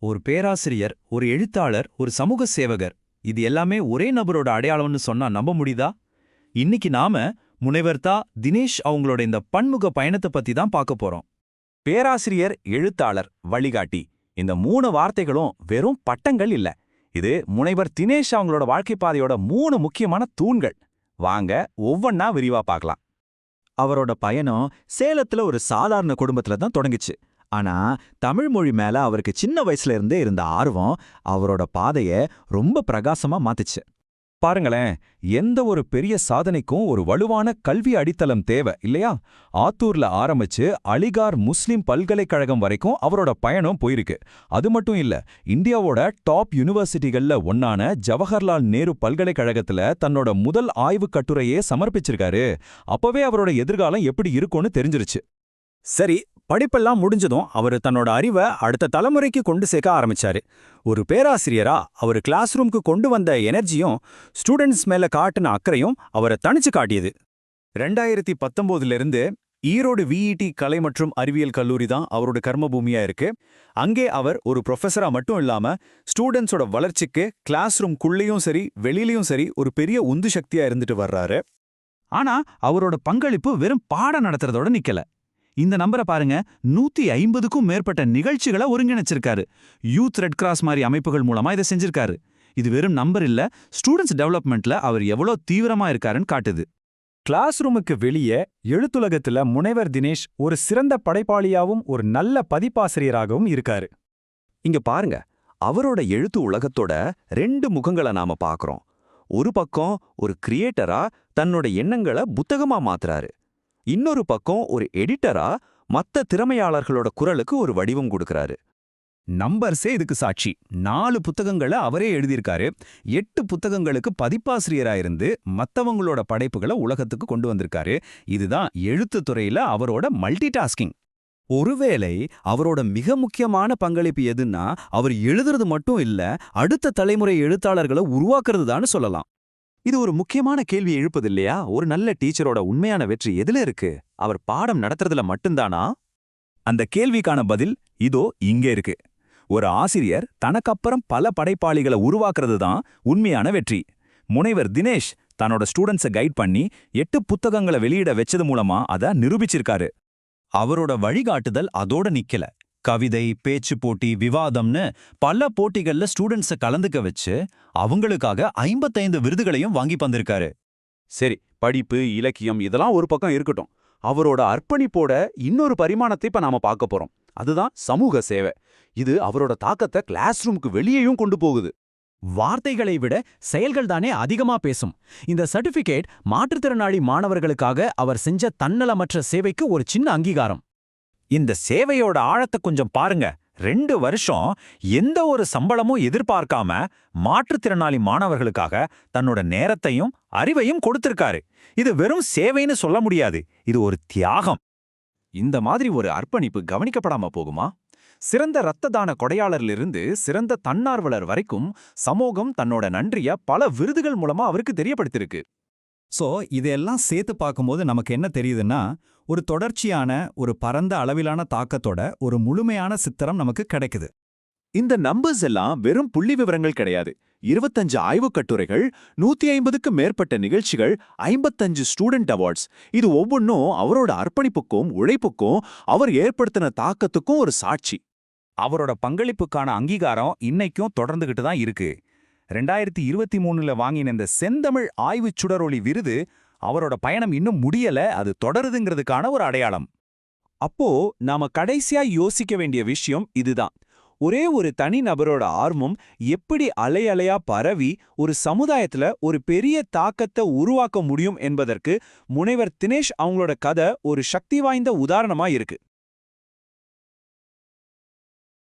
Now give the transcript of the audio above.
ஒரு பேராசிரியர், ஒரு எழுத்தாளர், ஒரு சமூக சேவகர், இது எல்லாமே ஒரே நபரோட அடையாளம்னு சொன்னா நம்ப முடியுதா? இன்னைக்கு நாம முனைவர் தினேஷ் அவங்களோட இந்த பன்முக பயணத்தை பத்தி தான் பார்க்க போறோம். பேராசிரியர், எழுத்தாளர், வழிகாட்டி, இந்த 3 வார்த்தைகளும் வெறும் பட்டங்கள் இல்ல. இது முனைவர் தினேஷ் அவங்களோட வாழ்க்கை பாதையோட 3 முக்கியமான தூண்கள். வாங்க ஒவ்வொன்னா விரிவா பார்க்கலாம். அவரோட பயணம் சேலத்துல ஒரு சாதாரண குடும்பத்துல தான் தொடங்குச்சு. ஆனா தமிழ் மொழி மேல அவருக்கு சின்ன வயசுல இருந்தே இருந்த ஆர்வம் அவரோட பாதைய ரொம்ப பிரகாசமா மாத்துச்சு. பாருங்களேன், எந்த ஒரு பெரிய சாதனைக்கும் ஒரு வலுவான கல்வி அடித்தளம் தேவை இல்லையா? ஆத்தூர்ல ஆரம்பிச்சு அலிகார் முஸ்லிம் பல்கலைக்கழகம் வரைக்கும் அவரோட பயணம் போயிருக்கு. அது மட்டும் இல்ல, இந்தியாவோட டாப் யூனிவர்சிட்டிகள்ல ஒன்னான ஜவஹர்லால் நேரு பல்கலைக்கழகத்துல தன்னோட முதல் ஆய்வுக் கட்டுரையே சமர்ப்பிச்சிருக்காரு. அப்பவே அவரோட எதிர்காலம் எப்படி இருக்கும்னு தெரிஞ்சிருச்சு. சரி, படிப்பெல்லாம் முடிஞ்சதும் அவரு தன்னோட அறிவை அடுத்த தலைமுறைக்கு கொண்டு சேர்க்க ஆரம்பிச்சாரு. ஒரு பேராசிரியரா அவர் கிளாஸ் ரூம்க்கு கொண்டு வந்த எனர்ஜியும் ஸ்டூடெண்ட்ஸ் மேல காட்டின அக்கறையும் அவரை தனிச்சு காட்டியது. 2019 ஈரோடு விஇடி கலை மற்றும் அறிவியல் கல்லூரி தான் அவரோட கர்மபூமியா இருக்கு. அங்கே அவர் ஒரு ப்ரொஃபஸரா மட்டும் இல்லாம ஸ்டூடெண்ட்ஸோட வளர்ச்சிக்கு கிளாஸ் ரூம்குள்ளேயும் சரி வெளியிலயும் சரி ஒரு பெரிய உந்து சக்தியா இருந்துட்டு வர்றாரு. ஆனா அவரோட பங்களிப்பு வெறும் பாடம் நடத்துறதோட நிக்கல. இந்த நம்பரை பாருங்க, 150க்கும் மேற்பட்ட நிகழ்ச்சிகளை ஒருங்கிணைச்சிருக்காரு. யூத் ரெட் கிராஸ் மாதிரி அமைப்புகள் மூலமா இதை செஞ்சிருக்காரு. இது வெறும் நம்பர் இல்ல, ஸ்டூடெண்ட்ஸ் டெவலப்மெண்ட்ல அவர் எவ்வளோ தீவிரமா இருக்காருன்னு காட்டுது. கிளாஸ் ரூமுக்கு வெளியே எழுத்துலகத்துல முனைவர் தினேஷ் ஒரு சிறந்த படைப்பாளியாவும் ஒரு நல்ல பதிப்பாசிரியராகவும் இருக்காரு. இங்க பாருங்க, அவரோட எழுத்து உலகத்தோட 2 முகங்களை நாம பார்க்கறோம். ஒரு பக்கம் ஒரு கிரியேட்டரா தன்னோட எண்ணங்களை புத்தகமா மாத்துறாரு. இன்னொரு பக்கம் ஒரு எடிட்டரா மத்த திறமையாளர்களோட குரலுக்கு ஒரு வடிவம் கொடுக்கறாரு. நம்பர்ஸே இதுக்கு சாட்சி. 4 புத்தகங்களை அவரே எழுதியிருக்காரு. 8 புத்தகங்களுக்கு பதிப்பாசிரியராயிருந்து மத்தவங்களோட படைப்புகளை உலகத்துக்கு கொண்டு வந்திருக்காரு. இதுதான் எழுத்துத் துறையில அவரோட மல்டி டாஸ்கிங். ஒருவேளை அவரோட மிக முக்கியமான பங்களிப்பு எதுன்னா, அவர் எழுதுறது மட்டும் இல்ல, அடுத்த தலைமுறை எழுத்தாளர்களை உருவாக்குறதுதான்னு சொல்லலாம். இது ஒரு முக்கியமான கேள்வி எழுப்புது இல்லையா? ஒரு நல்ல டீச்சரோட உண்மையான வெற்றி எதுல இருக்கு? அவர் பாடம் நடத்துறதுல மட்டும்தானா? அந்த கேள்விக்கான பதில் இதோ இங்கே இருக்கு. ஒரு ஆசிரியர் தனக்கப்புறம் பல படைப்பாளிகளை உருவாக்குறது தான் உண்மையான வெற்றி. முனைவர் தினேஷ் தன்னோட ஸ்டூடெண்ட்ஸை கைட் பண்ணி 8 புத்தகங்களை வெளியிட வச்சது மூலமா அதை நிரூபிச்சிருக்காரு. அவரோட வழிகாட்டுதல் அதோட நிக்கல. கவிதை, பேச்சு போட்டி, விவாதம்னு பல போட்டிகள்ல ஸ்டூடெண்ட்ஸை கலந்துக்க வச்சு அவங்களுக்காக 55 விருதுகளையும் வாங்கி வந்திருக்காரு. சரி, படிப்பு, இலக்கியம் இதெல்லாம் ஒரு பக்கம் இருக்கட்டும். அவரோட அர்ப்பணிப்போட இன்னொரு பரிமாணத்தை இப்ப நாம பார்க்க போறோம். அதுதான் சமூக சேவை. இது அவரோட தாக்கத்தை கிளாஸ் ரூமுக்கு வெளியேயும் கொண்டு போகுது. வார்த்தைகளை விட செயல்கள் தானே அதிகமா பேசும். இந்த சர்டிபிகேட் மாற்றுத்திறனாளி மாணவர்களுக்காக அவர் செஞ்ச தன்னலமற்ற சேவைக்கு ஒரு சின்ன அங்கீகாரம். இந்த சேவையோட ஆழத்தை கொஞ்சம் பாருங்க. 2 வருஷம் எந்த ஒரு சம்பளமும் எதிர்பார்க்காம மாற்றுத்திறனாளி மாணவர்களுக்காக தன்னோட நேரத்தையும் அறிவையும் கொடுத்திருக்காரு. இது வெறும் சேவைன்னு சொல்ல முடியாது, இது ஒரு தியாகம். இந்த மாதிரி ஒரு அர்ப்பணிப்பு கவனிக்கப்படாம போகுமா? சிறந்த இரத்த தான கொடையாளரிலிருந்து சிறந்த தன்னார்வலர் வரைக்கும் சமூகம் தன்னோட நன்றிய பல விருதுகள் மூலமா அவருக்கு தெரியப்படுத்திருக்கு. சோ இதெல்லாம் சேர்த்து பார்க்கும்போது நமக்கு என்ன தெரியுதுன்னா, ஒரு தொடர்ச்சியான, ஒரு பரந்த அளவிலான தாக்கத்தோட ஒரு முழுமையான சித்திரம் நமக்கு கிடைக்குது. இந்த நம்பர்ஸ் எல்லாம் வெறும் புள்ளி விவரங்கள் கிடையாது. 25 ஆய்வுக் கட்டுரைகள், 150க்கு மேற்பட்ட நிகழ்ச்சிகள், 55 ஸ்டூடெண்ட் அவார்ட்ஸ். இது ஒவ்வொன்றும் அவரோட அர்ப்பணிப்புக்கும் உழைப்புக்கும் அவர் ஏற்படுத்தின தாக்கத்துக்கும் ஒரு சாட்சி. அவரோட பங்களிப்புக்கான அங்கீகாரம் இன்னைக்கும் தொடர்ந்துகிட்டு தான் இருக்கு. 2023 வாங்கின இந்த செந்தமிழ் ஆய்வுச் சுடரொளி விருது அவரோட பயணம் இன்னும் முடியல, அது தொடருதுங்கிறதுக்கான ஒரு அடையாளம். அப்போ நாம கடைசியா யோசிக்க வேண்டிய விஷயம் இதுதான். ஒரே ஒரு தனி நபரோட ஆர்வம் எப்படி அலை அலையா பரவி ஒரு சமுதாயத்துல ஒரு பெரிய தாக்கத்தை உருவாக்க முடியும் என்பதற்கு முனைவர் தினேஷ் அவங்களோட கதை ஒரு சக்தி வாய்ந்த உதாரணமா இருக்கு.